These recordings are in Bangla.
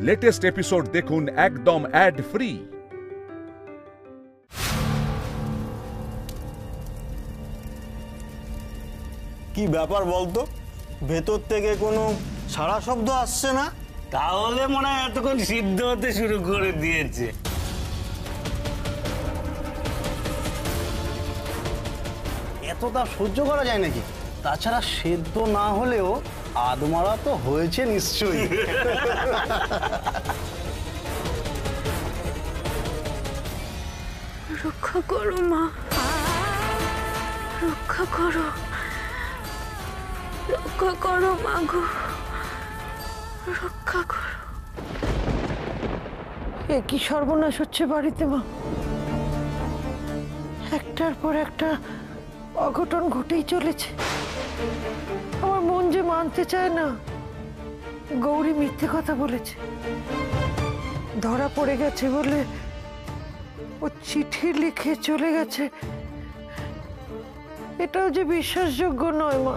লেটেস্ট এপিসোড দেখুন একদম অ্যাড ফ্রি। কি ব্যাপার বলতো, ভেতর থেকে কোনো সারা শব্দ আসছে না? তাহলে মনে হয় এতক্ষণ সিদ্ধ হতে শুরু করে দিয়েছে। এতটা সহ্য করা যায় নাকি? তাছাড়া সেদ্ধ না হলেও আদমারা তো হয়েছে নিশ্চয়ই। রক্ষা করো মা, রক্ষা করো, রক্ষা করো মা গো, রক্ষা করো। এ কি সর্বনাশ হচ্ছে বাড়িতে মা, একটার পর একটা অঘটন ঘটেই চলেছে। আমার মন যে মানতে চায় না, গৌরী মিথ্যে কথা বলেছে, ধরা পড়ে গেছে বলে ও চিঠি লিখে চলে গেছে, এটাও যে বিশ্বাসযোগ্য নয় মা।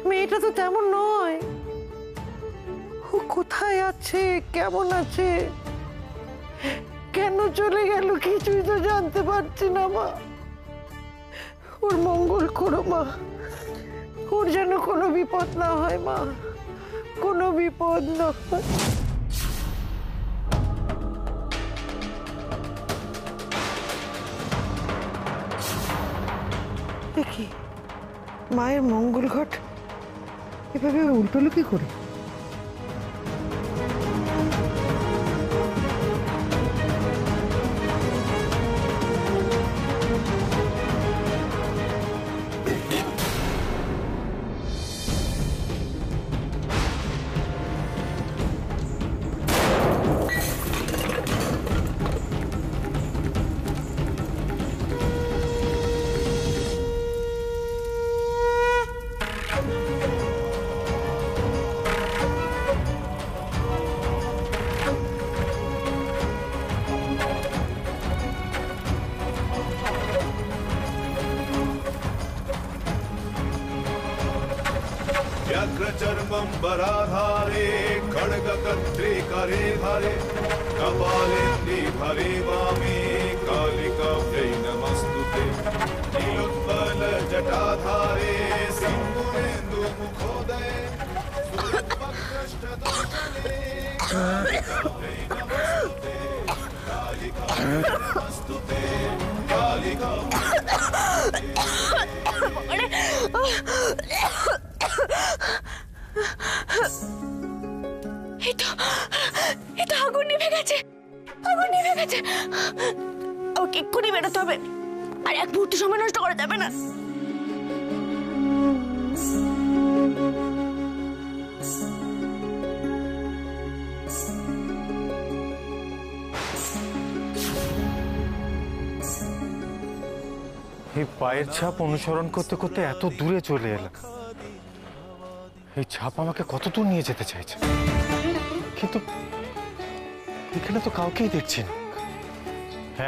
মেয়েটা তো তেমন নয়। ও কোথায় আছে, কেমন আছে, কেন চলে গেল কিছুই তো জানতে পারছি না মা। ওর মঙ্গল করো মা, ওর যেন কোনো বিপদ না হয় মা, কোনো বিপদ না হয়। দেখি মায়ের মঙ্গল ঘট এভাবে উল্টোলো কি করে? व्याघ्रचर्मम्बराधारे खड्गकर्त्रे करे धारे कपालेन्दि भरे वामे कालिकाभ्यै नमस्तुते नीलोत्पलजटाधारे सिंदूरेन्दुमुखोदये सूर्यपकृष्ठदर्शने कालिकाभ्यै नमस्तुते कालिकाभ्यै नमस्तुते कालिकाभ्यै এটা আগুন নিভে গেছে, আগুন নিভে গেছে। ওকে এক্ষুনি বেরোতে হবে, আর এক মুহূর্ত সময় নষ্ট করা যাবে না। এই পায়ের ছাপ অনুসরণ করতে করতে এত দূরে চলে এলাম। এই ছাপ আমাকে কত দূর নিয়ে যেতে চাইছে, কিন্তু এখানে তো কাউকেই দেখছি না।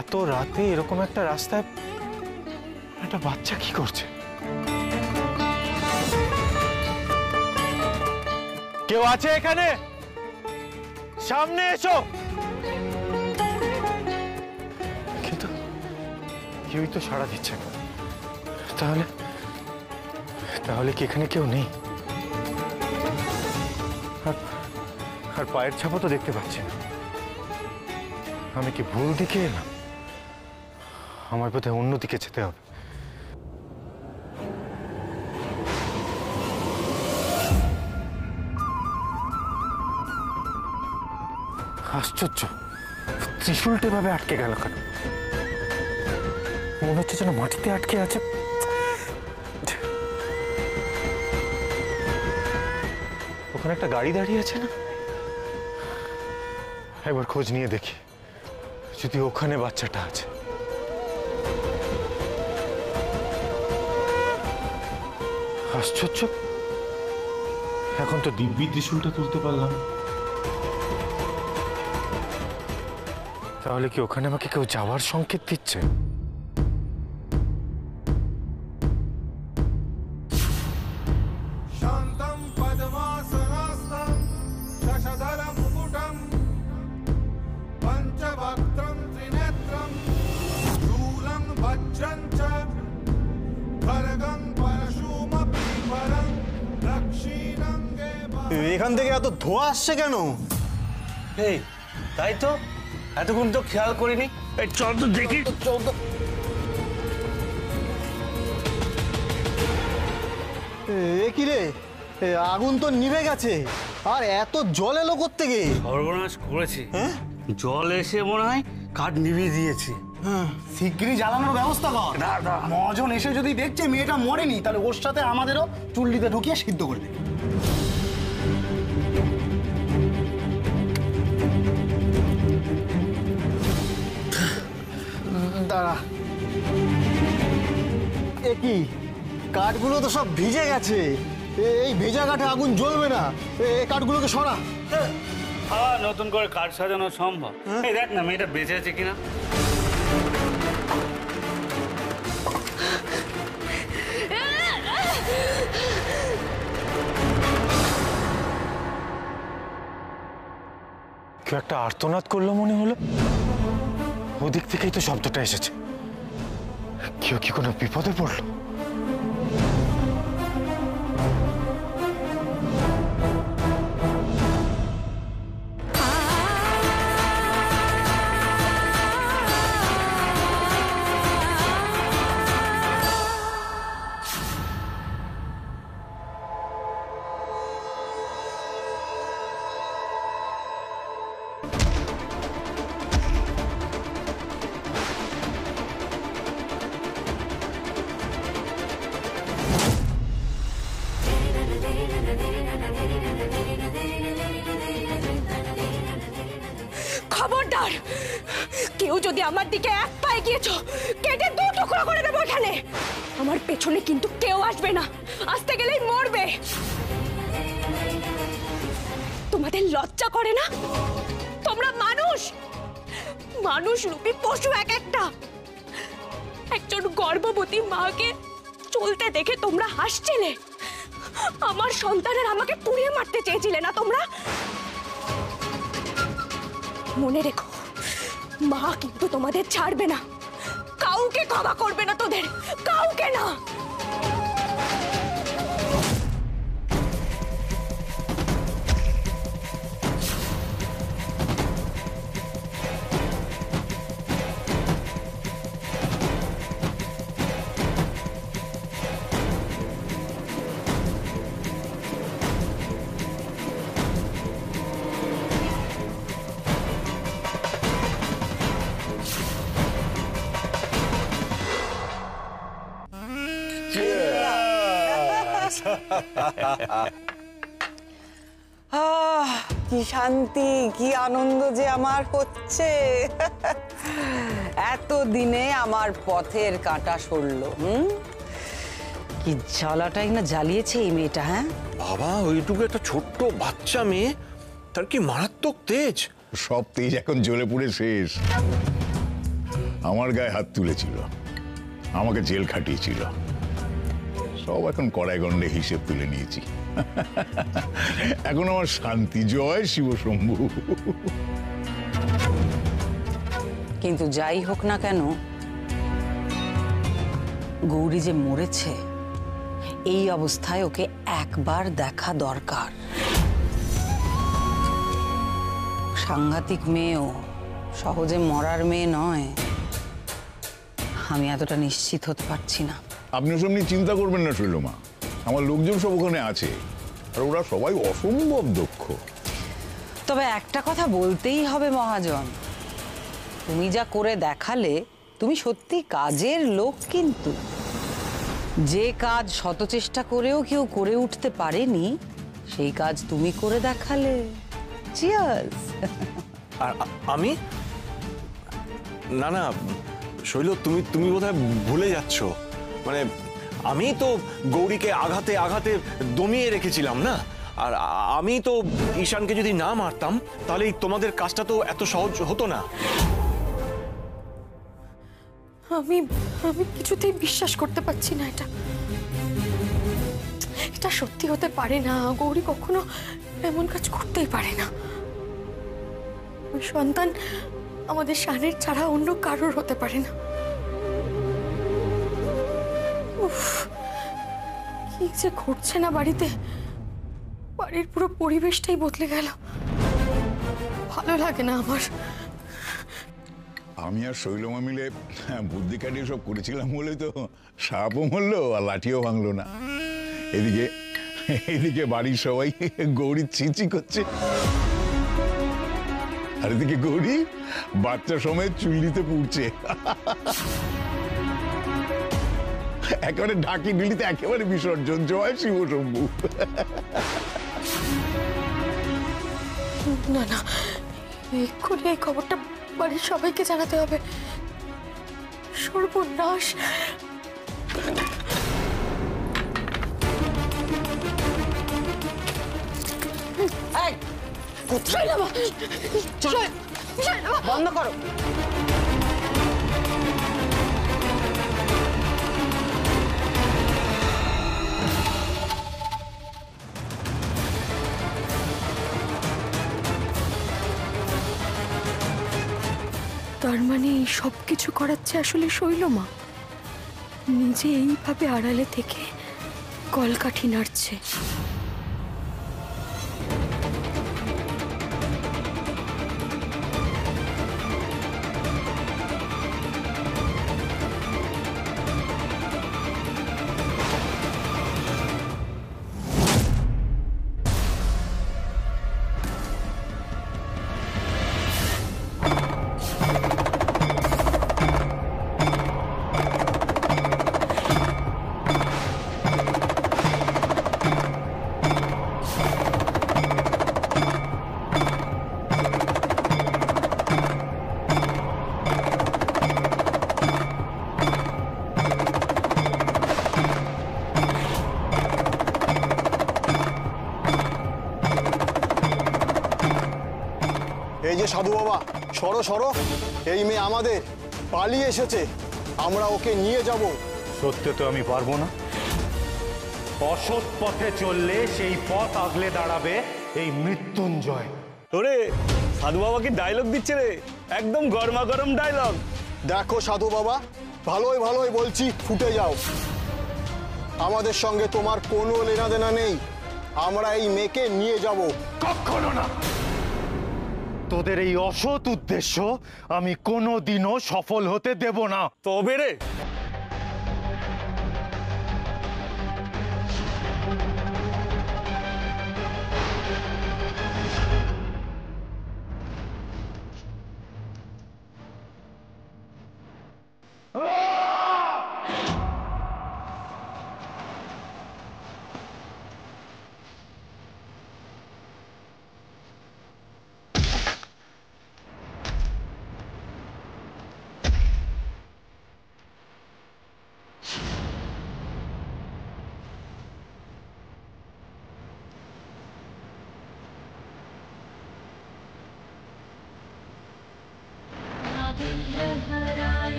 এত রাতে এরকম একটা রাস্তায় একটা বাচ্চা কি করছে? কেউ আছে এখানে? সামনে এসো। কিন্তু কেউই তো সাড়া দিচ্ছে না। তাহলে তাহলে কি এখানে কেউ নেই? আর পায়ের ছাপও তো দেখতে পাচ্ছি না। আমি কি ভুল দিকে এলাম? আমার বোধহয় অন্যদিকে যেতে হবে। আশ্চর্য, ত্রিশূলটা ভাবে আটকে গেল কেন? মনে হচ্ছে যেন মাটিতে আটকে আছে। ওখানে একটা গাড়ি দাঁড়িয়ে আছে না? একবার খোঁজ নিয়ে দেখি যদি ওখানে বাচ্চাটা আছে। আশ্চর্য, এখন তো দিব্যি ত্রিশূলটা তুলতে পারলাম। তাহলে কি ওখানে আমাকে কেউ যাওয়ার সংকেত দিচ্ছে? शान्तं पद्मासनास्थं शशधरं এখান থেকে এত ধোঁয়া আসছে কেন? এই তাই তো, এতক্ষণ তো খেয়াল করিনি। এই চল তো দেখি। এ কি রে, আগুন তো নিভে গেছে, আর এত জল এলো কোত্থেকে? সর্বনাশ করেছি। হ্যাঁ? জল এসে মনে হয় কাঠ নিভিয়ে দিয়েছে। শিগগিরই জ্বালানোর ব্যবস্থা কর। মহাজন এসে যদি দেখছে মেয়েটা মরেনি, তাহলে ওর সাথে আমাদেরও চুল্লিতে ঢুকিয়ে সিদ্ধ করে দেবে। দাঁড়া, এ কি, কাঠগুলো তো সব ভিজে গেছে। এই ভেজা কাঠে আগুন জ্বলবে না। এই কাঠগুলোকে সরা। নতুন করে কাঠ সাজানো সম্ভব? এই দেখ না মেয়েটা বেঁচে আছে কিনা। কেউ একটা আর্তনাদ করলো মনে হলো, ওদিক থেকেই তো শব্দটা এসেছে। কেউ কি কোনো বিপদে পড়লো? খবরদার, কেউ যদি আমার দিকে এক পা এগিয়েছো, কেটে দু টুকরো করে দেবো এখানে। আমার পেছনে কিন্তু কেউ আসবে না, আসতে গেলেই মরবে। তোমাদের লজ্জা করে না? তোমরা মানুষ, মানুষ রূপী পশু এক একটা। একজন গর্ভবতী মাকে চলতে দেখে তোমরা হাসছিলে। আমার সন্তানের আমাকে পুড়িয়ে মারতে চেয়েছিলে না তোমরা? মনে রেখো, মা কিন্তু তোমাদের ছাড়বে না, কাউকে ক্ষমা করবে না, তোদের কাউকে না। কি শান্তি, কি আনন্দ যে আমার হচ্ছে। এত দিনে আমার পথের কাঁটা সরলো। কি জ্বালাটাই না জ্বালিয়েছে এই মেয়েটা। হ্যাঁ বাবা, ওইটুকু একটা ছোট্ট বাচ্চা মেয়ে, তার কি মারাত্মক তেজ। সব তেজ এখন জ্বলে পুড়ে শেষ। আমার গায়ে হাত তুলেছিল, আমাকে জেল খাটিয়েছিল, সব এখন কড়াই গন্ডে হিসেব তুলে নিয়েছি। এখন আমার শান্তি। জয় শিব শম্ভু। কিন্তু যাই হোক না কেন, গৌরী যে মরেছে, এই অবস্থায় ওকে একবার দেখা দরকার। সাংঘাতিক মেয়েও, সহজে মরার মেয়ে নয়। আমি এতটা নিশ্চিত হতে পারছি না। আপনি ওসব নিয়ে চিন্তা করবেন না শৈলমা, আমার লোকজন সব ওখানে আছে, আর ওরা সবাই অসম্ভব দক্ষ। তবে একটা কথা বলতেই হবে মহাজন, তুমি যা করে দেখালে, তুমি সত্যি কাজের লোক। কিন্তু যে কাজ শত চেষ্টা করেও কেউ করে উঠতে পারেনি, সেই কাজ তুমি করে দেখালে। চিয়ার্স। আর আমি না না শৈল, তুমি বোধহয় ভুলে যাচ্ছ। মানে আমি তো গৌরীকে আঘাতে আঘাতে দমিয়ে রেখেছিলাম না। আর আমি তো ঈশানকে যদি না মারতাম, তাহলে তোমাদের কাজটা তো এত সহজ হতো না। আমি কিছুতেই বিশ্বাস করতে পারছি না। এটা সত্যি হতে পারে না। গৌরী কখনো এমন কাজ করতেই পারে না। ওই সন্তান আমাদের শানের ছাড়া অন্য কারোর হতে পারে না। উফ, কি যে ঘটছে না বাড়িতে। বাড়ির পুরো পরিবেশটাই বদলে গেল, ভালো লাগে না আমার। আমি আর শৈলমা মিলে বুদ্ধি কাটিয়ে সব করেছিলাম বলে তো সাপও মরলো আর লাঠিও ভাঙলো না। এদিকে বাড়ির সবাই গৌরী চিচি করছে, আর এদিকে গৌরী বাচ্চা সময় চুল্লিতে পুড়ছে। একেবারে ঢাকি ঢিলিতে একেবারে বিসর্জন, জয় শিব শম্ভু। না না, এক্ষুনি এই খবরটা বাড়ির সবাইকে জানাতে হবে। সর্বনাশ। বন্ধ করো। তার মানে এই সব কিছু করাচ্ছে আসলে শৈলমা, নিজে এইভাবে আড়ালে থেকে কলকাঠি নাড়ছে। এই যে সাধু বাবা, সরো সরো, এই মেয়ে আমাদের, পালিয়ে এসেছে, আমরা ওকে নিয়ে যাব। সত্যি তো আমি পারবো না। অসৎ পথে চললে সেই পথ আগলে দাঁড়াবে এই মৃত্যুঞ্জয়। ওরে সাধু বাবা কি ডায়লগ দিচ্ছে রে, একদম গরমা গরম ডায়লগ। দেখো সাধু বাবা, ভালোই ভালোই বলছি, ফুটে যাও। আমাদের সঙ্গে তোমার কোনো লেনাদেনা নেই, আমরা এই মেয়েকে নিয়ে যাব। কখনো না। তোদের এই অসৎ উদ্দেশ্য আমি কোনোদিনও সফল হতে দেব না। তবে রে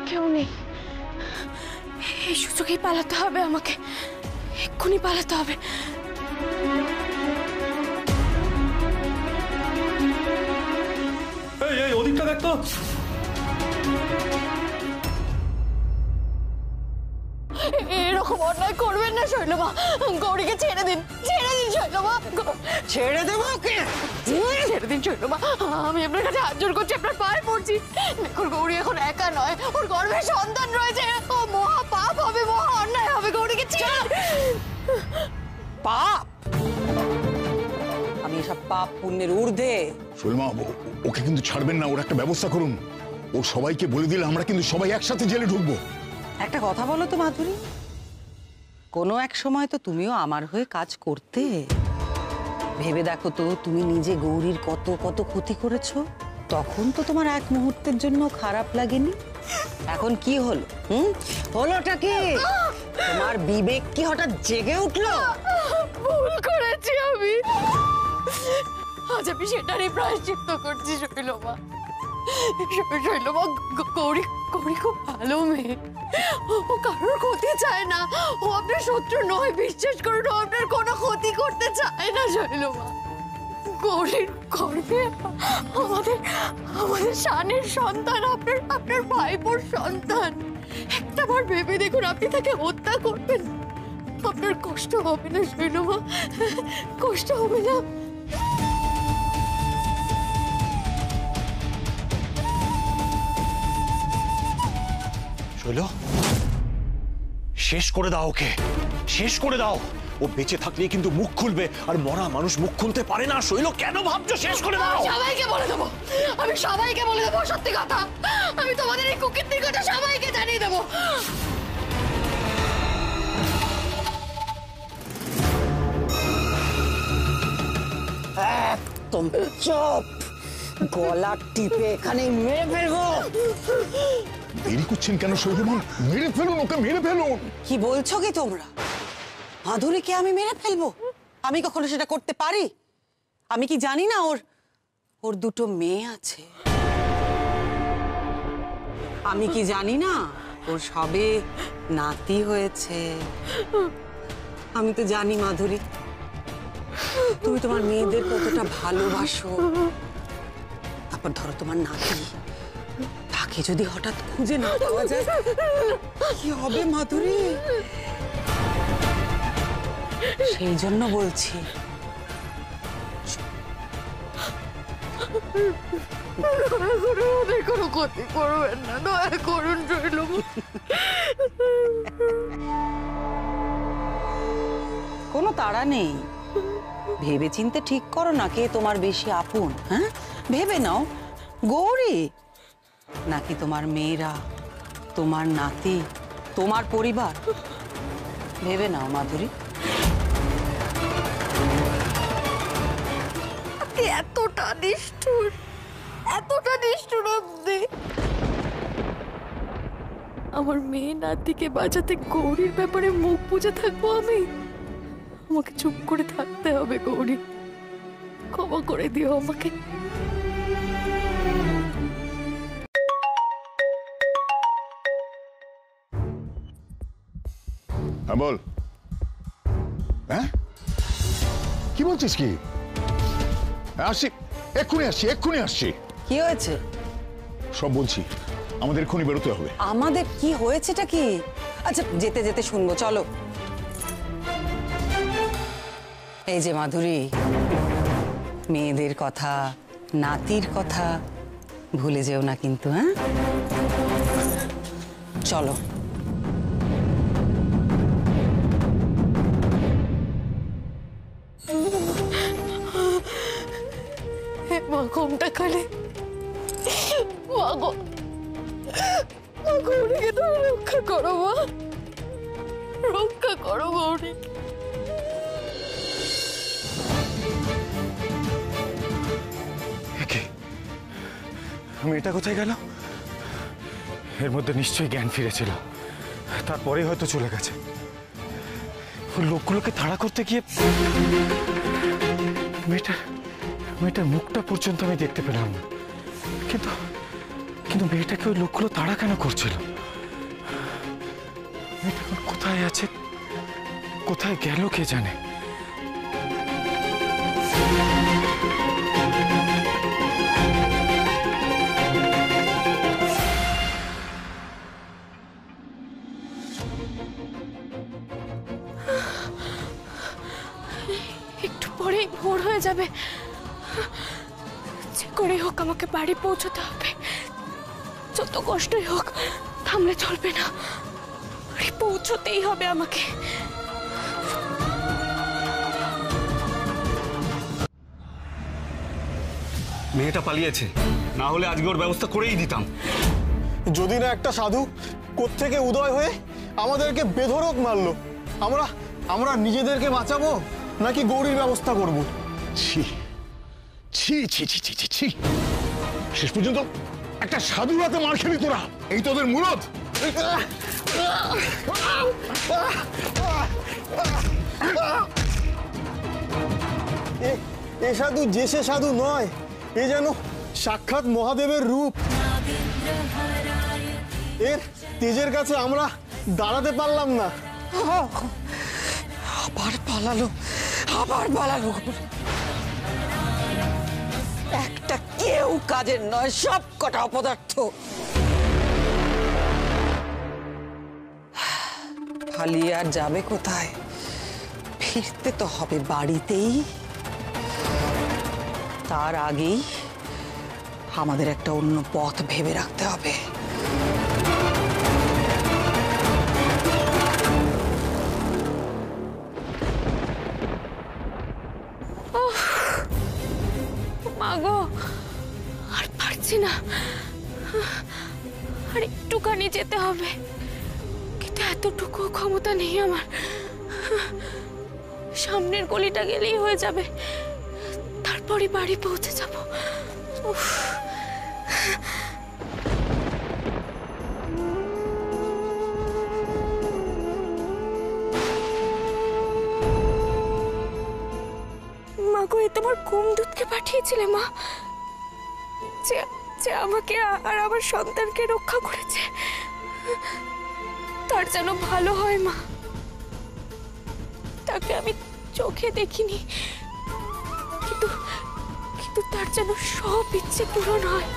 কেউ নেই, এই সুযোগেই পালাতে হবে আমাকে, এক্ষুনি পালাতে হবে। এই ওদিকটা দেখ তো। এরকম অন্যায় করবেন না শৈলমা, গৌরীকে ছেড়ে দিন, ছেড়ে দিন শৈলমা। ছেড়ে দেবো ওকে? ছেড়ে দিন শৈলমা, আমি আপনার কাছে হাত জোড় করছি, আপনার পায়ে পড়ছি। দেখুন গৌরী এখন একা নয়, ওর গর্ভে সন্তান রয়েছে, ও মহা পাপ হবে, মহা অন্যায় হবে। গৌরীকে পাপ? আমি এসব পাপ পুণ্যের ঊর্ধ্বে। শৈলমা, ওকে কিন্তু ছাড়বেন না, ওর একটা ব্যবস্থা করুন। ও সবাইকে বলে দিলে আমরা কিন্তু সবাই একসাথে জেলে ঢুকবো। একটা কথা বলো তো মাধুরী, কোনো এক সময় তো তুমিও আমার হয়ে কাজ করতে। ভেবে দেখো তো, তুমি নিজে গৌরীর কত কত ক্ষতি করেছো। তখন তো তোমার এক মুহূর্তের জন্য খারাপ লাগেনি। এখন কি হলো? হলোটা কি? তোমার বিবেক কি হঠাৎ জেগে উঠলো? ভুল করেছি আমি, আজ আমি সেটারই প্রায়শ্চিত্ত করছি। শৈলমা, শৈলমা, গৌরী গৌরী খুব ভালো মেয়ে, ও কারোর ক্ষতি চায় না, ও আপনার শত্রু নয়, বিশ্বাস করুন, ও আপনার কোনো ক্ষতি করতে চায় না। শৈলমা, গৌরীর গর্ভে আমাদের আমাদের শানের সন্তান, আপনার ভাইপোর সন্তান। একটাবার ভেবে দেখুন, আপনি তাকে হত্যা করবেন, আপনার কষ্ট হবে না শৈলমা? কষ্ট হবে না? শৈল, শেষ করে দাও ওকে, শেষ করে দাও। ও বেঁচে থাকলে কিন্তু মুখ খুলবে, আর মরা মানুষ মুখ খুলতে পারে না। শৈল, কেন ভাবছো? শেষ করে দাও। সবাইকে বলে দেবো, আমি সবাইকে বলে দেবো সত্যি কথা। আমি তোমাদের এই কুকীর্তির কথা সবাইকে জানিয়ে দেবো। একদম চুপ, গলা টিপে এখানে মেরে ফেলবো। দেরি করছেন কেন শৈলমা? মেরে ফেলুন ওকে, মেরে ফেলুন। কি বলছো কি তোমরা? মাধুরীকে আমি মেরে ফেলবো? আমি কখনো সেটা করতে পারি? আমি কি জানি না ওর দুটো মেয়ে আছে? আমি কি জানি না ওর সবে নাতি হয়েছে? আমি তো জানি মাধুরী, তুমি তোমার মেয়েদের কতটা ভালোবাসো। তারপর ধরো তোমার নাতি, তাকে যদি হঠাৎ খুঁজে না পাওয়া যায় কি হবে মাধুরী? সেই জন্য বলছি, ওদের কোনো ক্ষতি করবেন না, দয়া করুন শৈলমা। কোনো তাড়া নেই, ভেবে চিনতে ঠিক করো না কে তোমার বেশি আপন। হ্যাঁ, ভেবে নাও, গৌরী নাকি তোমার মেয়েরা, তোমার নাতি, তোমার পরিবার? ভেবে নাও মাধুরী। এতটা নিষ্ঠুর, এতটা নিষ্ঠুর অবধি? আমার মেয়ে নাতিকে বাঁচাতে গৌরীর ব্যাপারে মুখ বুজে থাকবো আমি? আমাকে চুপ করে থাকতে হবে গৌরী, ক্ষমা করে দিও আমাকে। হ্যাঁ বল। হ্যাঁ, কি বলছিস? কি? আসছি, এক্ষুনি আসছি, এক্ষুনি আসছি। কি হয়েছে? সব বলছি, আমাদের এক্ষুনি বেরোতে হবে। আমাদের কি হয়েছেটা কি? আচ্ছা, যেতে যেতে শুনবো, চলো। এই যে মাধুরী, মেয়েদের কথা, নাতির কথা ভুলে যেও না কিন্তু। হ্যাঁ, চলো। মা, ঘুমটা কালে মা গো, মা গৌরীকে তো রক্ষা করো, মা রক্ষা করো গৌরী। মেয়েটা কোথায় গেল? এর মধ্যে নিশ্চয়ই জ্ঞান ফিরেছিল, তারপরে হয়তো চলে গেছে। লোকগুলোকে তাড়া করতে গিয়ে মেয়েটার মুখটা পর্যন্ত আমি দেখতে পেলাম না। কিন্তু মেয়েটাকে ওই লোকগুলো তাড়া কেন করছিল? মেয়েটা এখন কোথায় আছে, কোথায় গেল কে জানে। একটু পরেই ভোর হয়ে যাবে, যে করে হোক আমাকে বাড়ি পৌঁছতে হবে। যত কষ্টই হোক, থামলে চলবে না, বাড়ি পৌঁছতেই হবে আমাকে। মেয়েটা পালিয়েছে, না হলে আজকে ওর ব্যবস্থা করেই দিতাম। যদি না একটা সাধু কোত্থেকে উদয় হয়ে আমাদেরকে বেধড়ক মারলো, আমরা নিজেদেরকে বাঁচাবো নাকি গৌরীর ব্যবস্থা করব? ছি ছি ছি ছি ছি ছি ছি শেষ পর্যন্ত একটা সাধু হাতে মার খেলি তোরা, এই তোদের মুরদ। এ সাধু যে সে সাধু নয়, এ যেন সাক্ষাৎ মহাদেবের রূপ। এর তেজের কাছে আমরা দাঁড়াতে পারলাম না। আবার পালালো, আবার পালালো। একটা কেউ কাজের নয়, সব কটা অপদার্থ। পালিয়ে আর যাবে কোথায়? ফিরতে তো হবে বাড়িতেই। তার আগেই আমাদের একটা অন্য পথ ভেবে রাখতে হবে। মাগো, আর পারছি না, আর একটুখানি যেতে হবে, কিন্তু এতটুকু ক্ষমতা নেই আমার। সামনের গলিটা গেলেই হয়ে যাবে, তারপরে বাড়ি পৌঁছে যাব। মাগো, এ তোমার কুমদূতকে পাঠিয়েছিলে মা, যে আমাকে আর আমার সন্তানকে রক্ষা করেছে। তার যেন ভালো হয় মা। তাকে আমি চোখে দেখিনি, কিন্তু তার যেন সব ইচ্ছে পূরণ হয়।